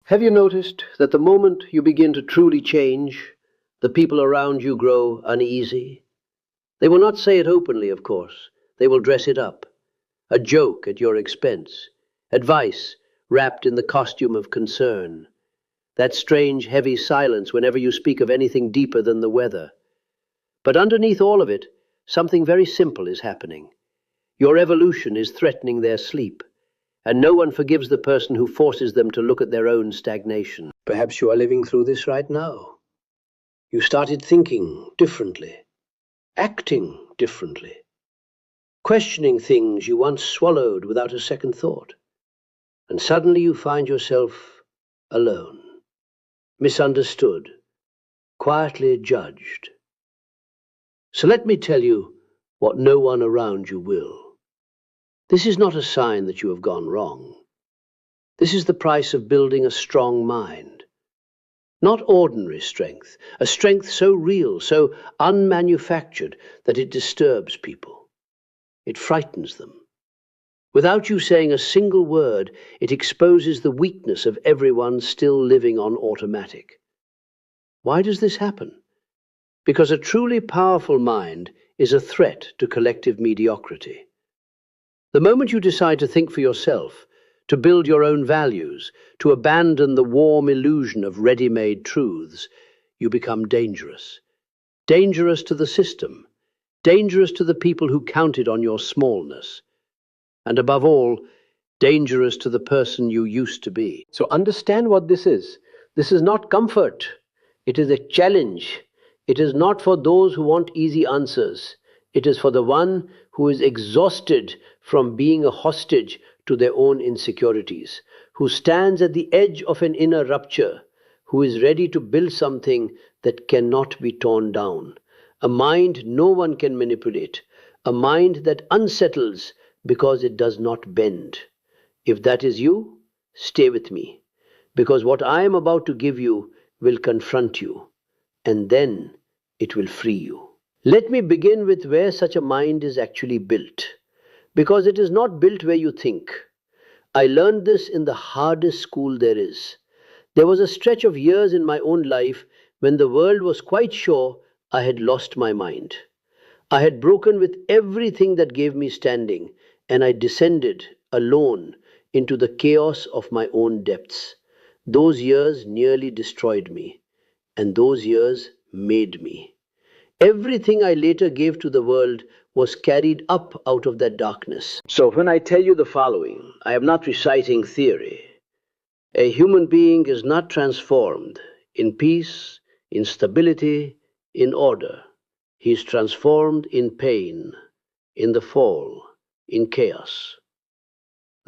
Have you noticed that the moment you begin to truly change, the people around you grow uneasy? They will not say it openly, of course. They will dress it up. A joke at your expense. Advice wrapped in the costume of concern. That strange, heavy silence whenever you speak of anything deeper than the weather. But underneath all of it, something very simple is happening. Your evolution is threatening their sleep. And no one forgives the person who forces them to look at their own stagnation. Perhaps you are living through this right now. You started thinking differently, acting differently, questioning things you once swallowed without a second thought. And suddenly you find yourself alone, misunderstood, quietly judged. So let me tell you what no one around you will. This is not a sign that you have gone wrong. This is the price of building a strong mind. Not ordinary strength, a strength so real, so unmanufactured that it disturbs people. It frightens them. Without you saying a single word, it exposes the weakness of everyone still living on automatic. Why does this happen? Because a truly powerful mind is a threat to collective mediocrity. The moment you decide to think for yourself, to build your own values, to abandon the warm illusion of ready-made truths, you become dangerous. Dangerous to the system, dangerous to the people who counted on your smallness, and above all, dangerous to the person you used to be. So understand what this is. This is not comfort. It is a challenge. It is not for those who want easy answers. It is for the one who is exhausted from being a hostage to their own insecurities, who stands at the edge of an inner rupture, who is ready to build something that cannot be torn down, a mind no one can manipulate, a mind that unsettles because it does not bend. If that is you, stay with me, because what I am about to give you will confront you, and then it will free you. Let me begin with where such a mind is actually built, because it is not built where you think. I learned this in the hardest school there is. There was a stretch of years in my own life when the world was quite sure I had lost my mind. I had broken with everything that gave me standing, and I descended alone into the chaos of my own depths. Those years nearly destroyed me, and those years made me. Everything I later gave to the world was carried up out of that darkness. So when I tell you the following, I am not reciting theory. A human being is not transformed in peace, in stability, in order. He is transformed in pain, in the fall, in chaos.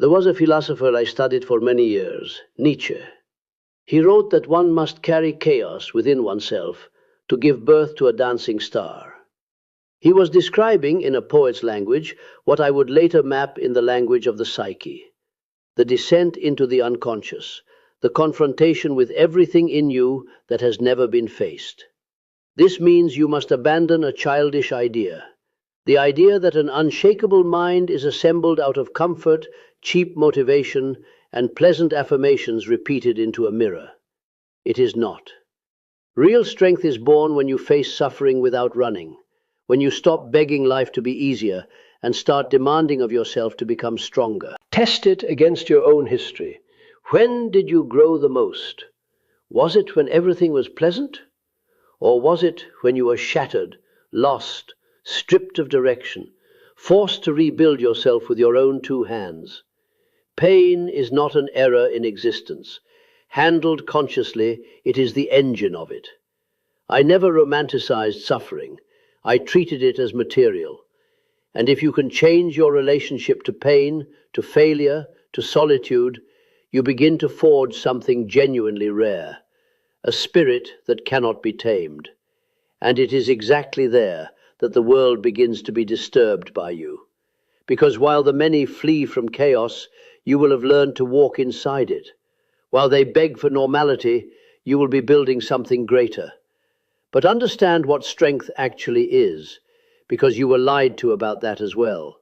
There was a philosopher I studied for many years, Nietzsche. He wrote that one must carry chaos within oneself to give birth to a dancing star. He was describing, in a poet's language, what I would later map in the language of the psyche. The descent into the unconscious, the confrontation with everything in you that has never been faced. This means you must abandon a childish idea, the idea that an unshakable mind is assembled out of comfort, cheap motivation, and pleasant affirmations repeated into a mirror. It is not. Real strength is born when you face suffering without running, when you stop begging life to be easier and start demanding of yourself to become stronger. Test it against your own history. When did you grow the most? Was it when everything was pleasant? Or was it when you were shattered, lost, stripped of direction, forced to rebuild yourself with your own two hands? Pain is not an error in existence. Handled consciously, it is the engine of it. I never romanticized suffering. I treated it as material. And if you can change your relationship to pain, to failure, to solitude, you begin to forge something genuinely rare, a spirit that cannot be tamed. And it is exactly there that the world begins to be disturbed by you. Because while the many flee from chaos, you will have learned to walk inside it. While they beg for normality, you will be building something greater. But understand what strength actually is, because you were lied to about that as well.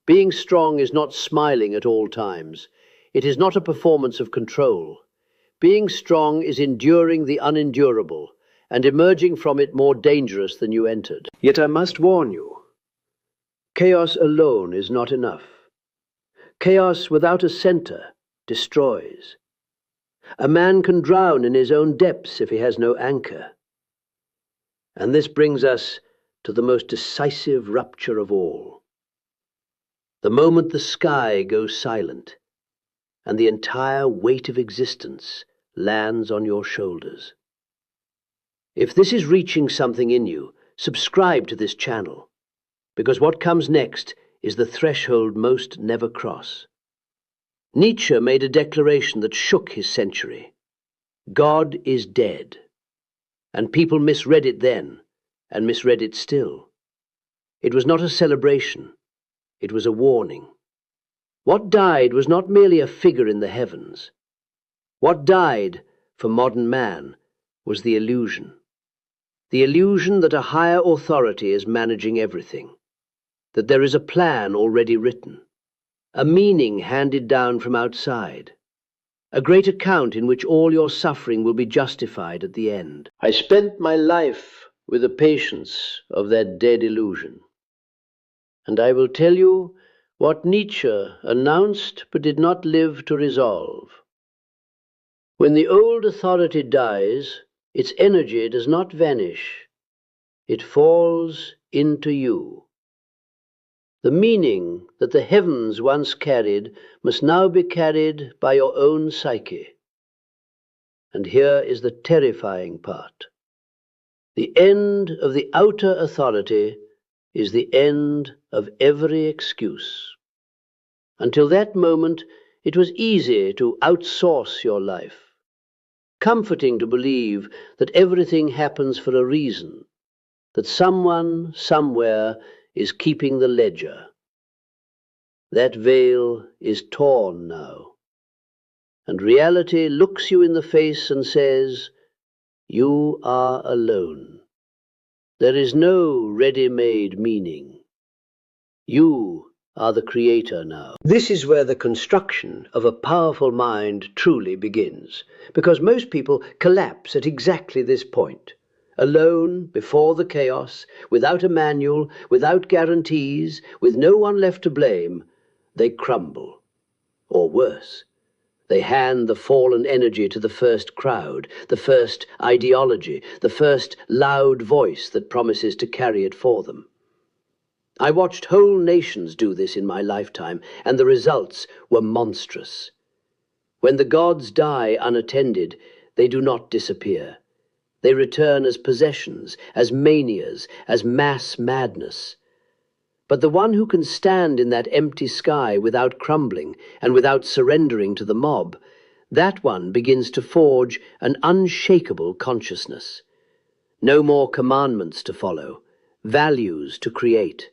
Being strong is not smiling at all times. It is not a performance of control. Being strong is enduring the unendurable and emerging from it more dangerous than you entered. Yet I must warn you, chaos alone is not enough. Chaos without a center destroys. A man can drown in his own depths if he has no anchor. And this brings us to the most decisive rupture of all. The moment the sky goes silent and the entire weight of existence lands on your shoulders. If this is reaching something in you, subscribe to this channel, because what comes next is the threshold most never cross. Nietzsche made a declaration that shook his century. God is dead. And people misread it then, and misread it still. It was not a celebration, it was a warning. What died was not merely a figure in the heavens. What died, for modern man, was the illusion. The illusion that a higher authority is managing everything, that there is a plan already written, a meaning handed down from outside, a great account in which all your suffering will be justified at the end. I spent my life with the patience of that dead illusion. And I will tell you what Nietzsche announced but did not live to resolve. When the old authority dies, its energy does not vanish. It falls into you. The meaning that the heavens once carried must now be carried by your own psyche. And here is the terrifying part. The end of the outer authority is the end of every excuse. Until that moment, it was easy to outsource your life, comforting to believe that everything happens for a reason, that someone, somewhere, is keeping the ledger. That veil is torn now, and reality looks you in the face and says, you are alone. There is no ready-made meaning. You are the creator now. This is where the construction of a powerful mind truly begins, because most people collapse at exactly this point. Alone, before the chaos, without a manual, without guarantees, with no one left to blame, they crumble. Or worse, they hand the fallen energy to the first crowd, the first ideology, the first loud voice that promises to carry it for them. I watched whole nations do this in my lifetime, and the results were monstrous. When the gods die unattended, they do not disappear. They return as possessions, as manias, as mass madness. But the one who can stand in that empty sky without crumbling and without surrendering to the mob, that one begins to forge an unshakable consciousness. No more commandments to follow, values to create.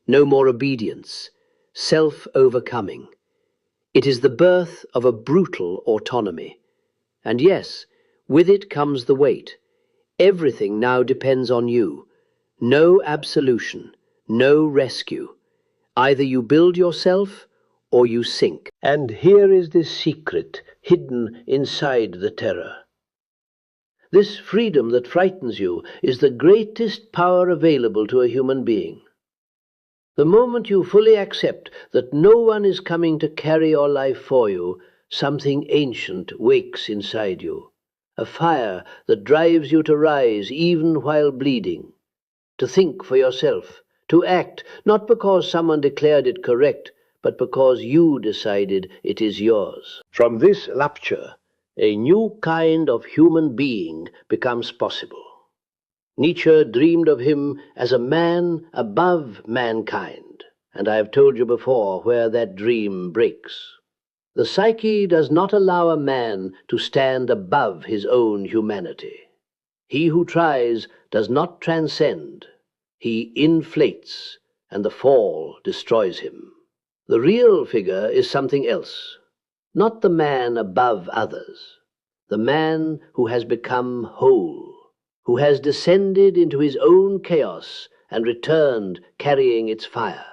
No more obedience, self-overcoming. It is the birth of a brutal autonomy. And yes, with it comes the weight. Everything now depends on you. No absolution, no rescue. Either you build yourself or you sink. And here is this secret hidden inside the terror. This freedom that frightens you is the greatest power available to a human being. The moment you fully accept that no one is coming to carry your life for you, something ancient wakes inside you. A fire that drives you to rise even while bleeding. To think for yourself. To act, not because someone declared it correct, but because you decided it is yours. From this rupture, a new kind of human being becomes possible. Nietzsche dreamed of him as a man above mankind, and I have told you before where that dream breaks. The psyche does not allow a man to stand above his own humanity. He who tries does not transcend. He inflates, and the fall destroys him. The real figure is something else, not the man above others, the man who has become whole, who has descended into his own chaos and returned carrying its fire,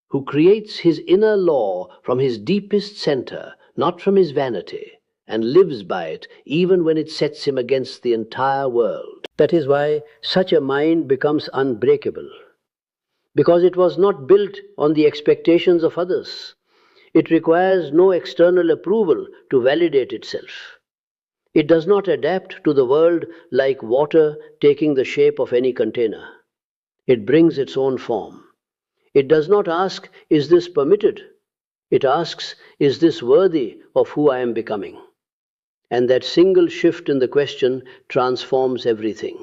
who creates his inner law from his deepest center, not from his vanity, and lives by it even when it sets him against the entire world. That is why such a mind becomes unbreakable, because it was not built on the expectations of others. It requires no external approval to validate itself. It does not adapt to the world like water taking the shape of any container. It brings its own form. It does not ask, is this permitted? It asks, is this worthy of who I am becoming? And that single shift in the question transforms everything.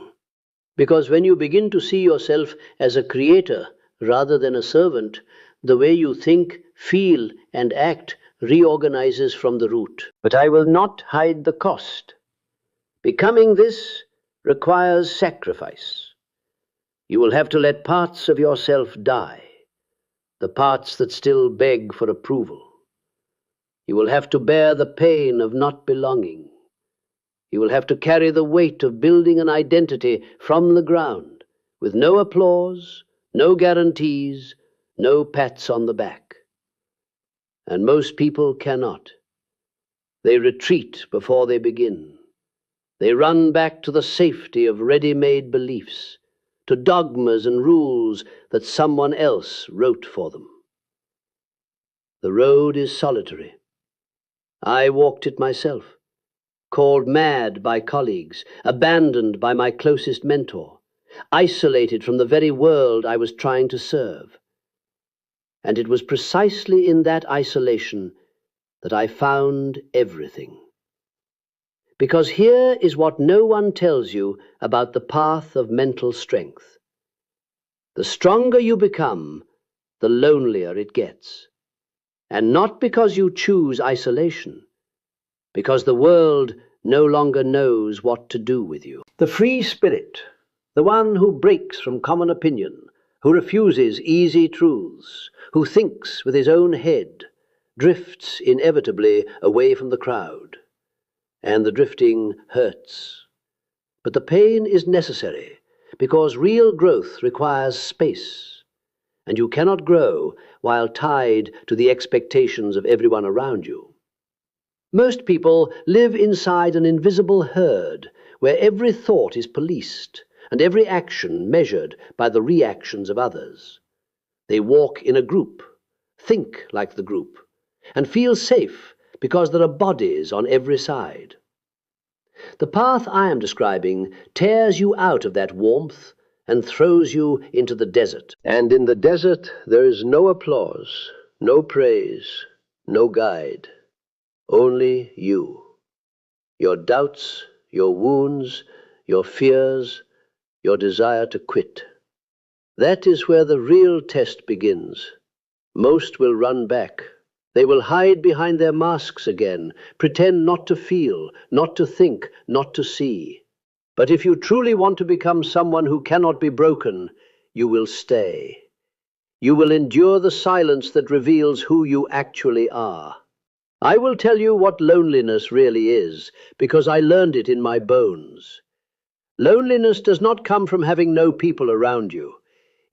Because when you begin to see yourself as a creator rather than a servant, the way you think, feel, and act reorganizes from the root. But I will not hide the cost. Becoming this requires sacrifice. You will have to let parts of yourself die, the parts that still beg for approval. You will have to bear the pain of not belonging. You will have to carry the weight of building an identity from the ground, with no applause, no guarantees, no pats on the back. And most people cannot. They retreat before they begin. They run back to the safety of ready-made beliefs, to dogmas and rules that someone else wrote for them. The road is solitary. I walked it myself, called mad by colleagues, abandoned by my closest mentor, isolated from the very world I was trying to serve. And it was precisely in that isolation that I found everything. Because here is what no one tells you about the path of mental strength. The stronger you become, the lonelier it gets. And not because you choose isolation, because the world no longer knows what to do with you. The free spirit, the one who breaks from common opinion, who refuses easy truths, who thinks with his own head, drifts inevitably away from the crowd. And the drifting hurts. But the pain is necessary, because real growth requires space, and you cannot grow while tied to the expectations of everyone around you. Most people live inside an invisible herd, where every thought is policed, and every action measured by the reactions of others. They walk in a group, think like the group, and feel safe because there are bodies on every side. The path I am describing tears you out of that warmth and throws you into the desert. And in the desert there is no applause, no praise, no guide. Only you. Your doubts, your wounds, your fears, your desire to quit. That is where the real test begins. Most will run back. They will hide behind their masks again, pretend not to feel, not to think, not to see. But if you truly want to become someone who cannot be broken, you will stay. You will endure the silence that reveals who you actually are. I will tell you what loneliness really is, because I learned it in my bones. Loneliness does not come from having no people around you.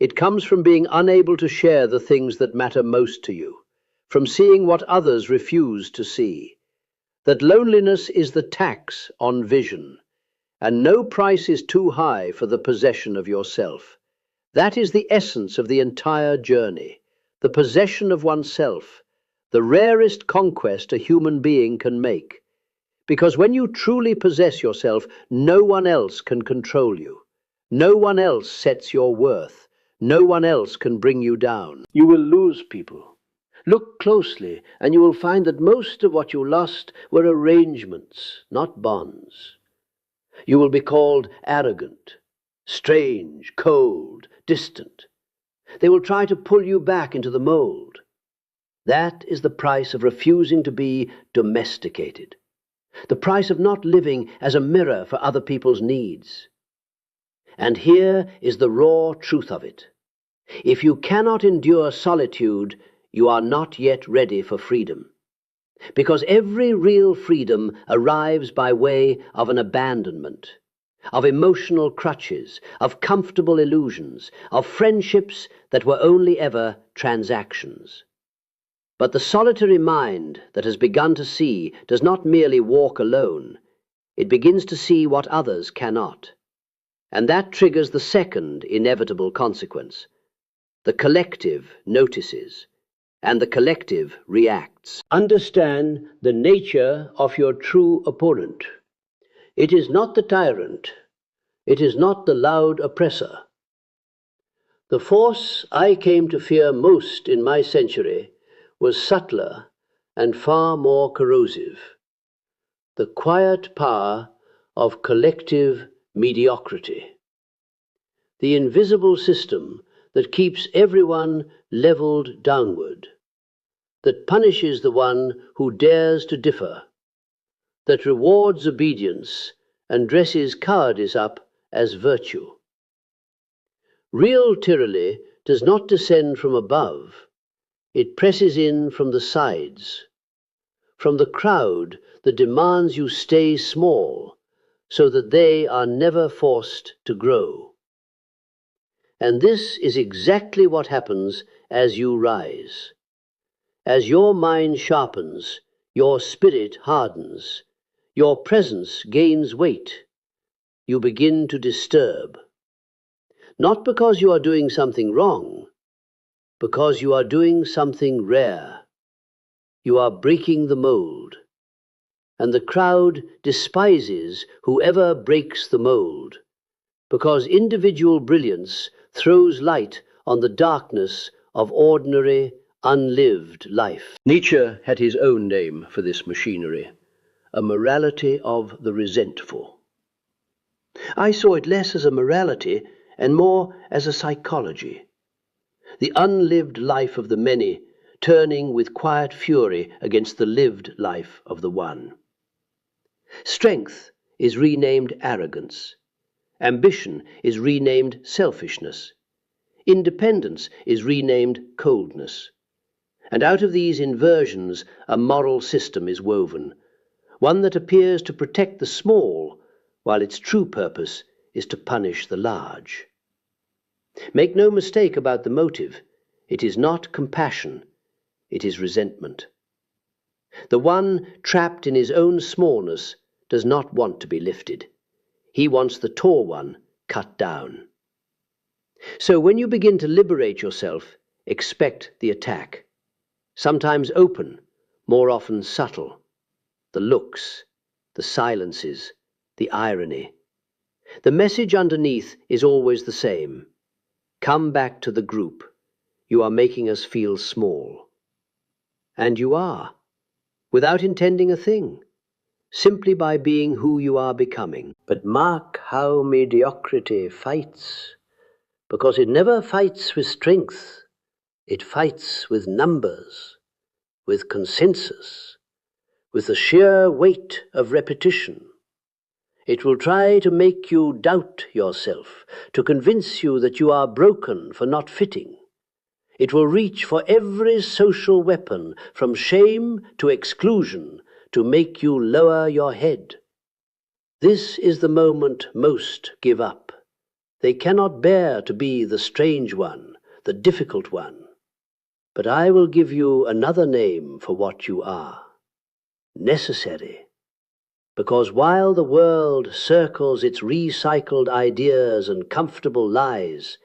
It comes from being unable to share the things that matter most to you, from seeing what others refuse to see. That loneliness is the tax on vision, and no price is too high for the possession of yourself. That is the essence of the entire journey, the possession of oneself, the rarest conquest a human being can make. Because when you truly possess yourself, no one else can control you. No one else sets your worth. No one else can bring you down. You will lose people. Look closely, and you will find that most of what you lost were arrangements, not bonds. You will be called arrogant, strange, cold, distant. They will try to pull you back into the mold. That is the price of refusing to be domesticated, the price of not living as a mirror for other people's needs. And here is the raw truth of it. If you cannot endure solitude, you are not yet ready for freedom. Because every real freedom arrives by way of an abandonment, of emotional crutches, of comfortable illusions, of friendships that were only ever transactions. But the solitary mind that has begun to see does not merely walk alone. It begins to see what others cannot. And that triggers the second inevitable consequence. The collective notices, and the collective reacts. Understand the nature of your true opponent. It is not the tyrant. It is not the loud oppressor. The force I came to fear most in my century was subtler and far more corrosive. The quiet power of collective mediocrity. The invisible system that keeps everyone leveled downward, that punishes the one who dares to differ, that rewards obedience and dresses cowardice up as virtue. Real tyranny does not descend from above. It presses in from the sides, from the crowd that demands you stay small so that they are never forced to grow. And this is exactly what happens as you rise. As your mind sharpens, your spirit hardens, your presence gains weight, you begin to disturb. Not because you are doing something wrong, because you are doing something rare. You are breaking the mold. And the crowd despises whoever breaks the mold, because individual brilliance throws light on the darkness of ordinary, unlived life. Nietzsche had his own name for this machinery, a morality of the resentful. I saw it less as a morality and more as a psychology. The unlived life of the many turning with quiet fury against the lived life of the one. Strength is renamed arrogance. Ambition is renamed selfishness. Independence is renamed coldness. And out of these inversions a moral system is woven, one that appears to protect the small, while its true purpose is to punish the large. Make no mistake about the motive. It is not compassion, it is resentment. The one trapped in his own smallness does not want to be lifted. He wants the tall one cut down. So when you begin to liberate yourself, expect the attack. Sometimes open, more often subtle. The looks, the silences, the irony. The message underneath is always the same. Come back to the group. You are making us feel small. And you are, without intending a thing, simply by being who you are becoming. But mark how mediocrity fights, because it never fights with strength. It fights with numbers, with consensus, with the sheer weight of repetition. It will try to make you doubt yourself, to convince you that you are broken for not fitting. It will reach for every social weapon, from shame to exclusion, to make you lower your head. This is the moment most give up. They cannot bear to be the strange one, the difficult one. But I will give you another name for what you are. Necessary. Because while the world circles its recycled ideas and comfortable lies,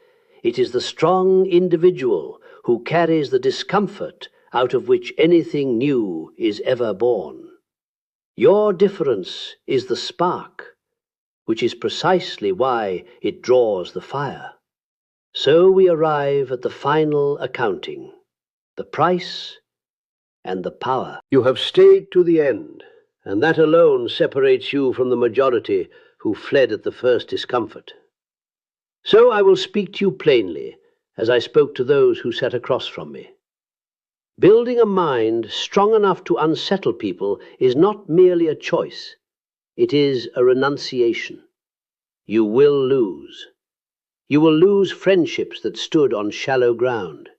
it is the strong individual who carries the discomfort out of which anything new is ever born. Your difference is the spark, which is precisely why it draws the fire. So we arrive at the final accounting, the price and the power. You have stayed to the end, and that alone separates you from the majority who fled at the first discomfort. So I will speak to you plainly, as I spoke to those who sat across from me. Building a mind strong enough to unsettle people is not merely a choice. It is a renunciation. You will lose. You will lose friendships that stood on shallow ground.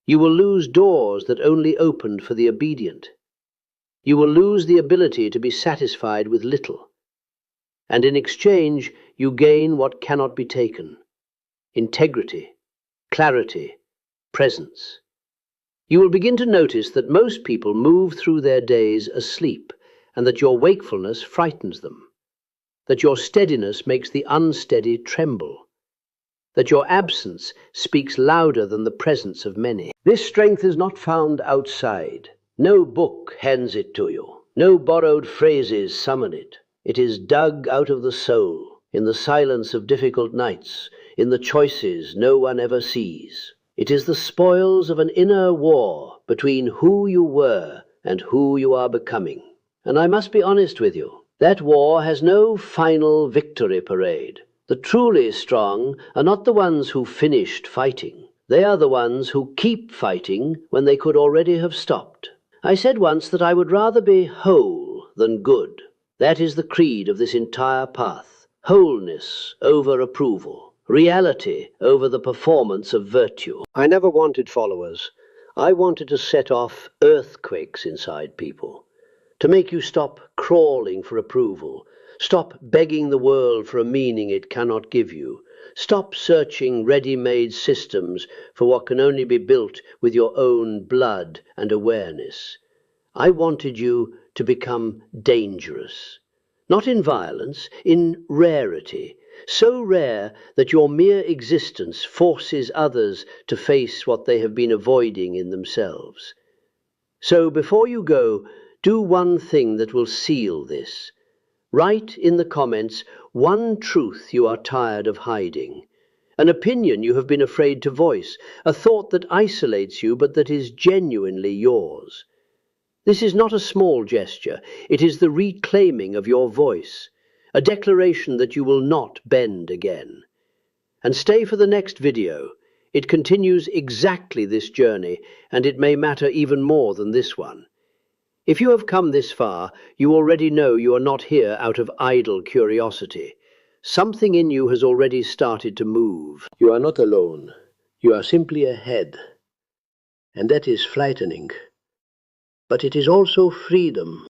You will lose doors that only opened for the obedient. You will lose the ability to be satisfied with little. And in exchange, you gain what cannot be taken: integrity, clarity, presence. You will begin to notice that most people move through their days asleep, and that your wakefulness frightens them, that your steadiness makes the unsteady tremble, that your absence speaks louder than the presence of many. This strength is not found outside. No book hands it to you. No borrowed phrases summon it. It is dug out of the soul, in the silence of difficult nights, in the choices no one ever sees. It is the spoils of an inner war between who you were and who you are becoming. And I must be honest with you, that war has no final victory parade. The truly strong are not the ones who finished fighting. They are the ones who keep fighting when they could already have stopped. I said once that I would rather be whole than good. That is the creed of this entire path. Wholeness over approval. Reality over the performance of virtue. I never wanted followers. I wanted to set off earthquakes inside people, to make you stop crawling for approval, stop begging the world for a meaning it cannot give you, stop searching ready-made systems for what can only be built with your own blood and awareness. I wanted you to become dangerous, not in violence, in rarity, so rare that your mere existence forces others to face what they have been avoiding in themselves. So before you go, do one thing that will seal this. Write in the comments one truth you are tired of hiding, an opinion you have been afraid to voice, a thought that isolates you but that is genuinely yours. This is not a small gesture. It is the reclaiming of your voice, a declaration that you will not bend again. And stay for the next video. It continues exactly this journey, and it may matter even more than this one. If you have come this far, you already know you are not here out of idle curiosity. Something in you has already started to move. You are not alone. You are simply ahead. And that is frightening. But it is also freedom.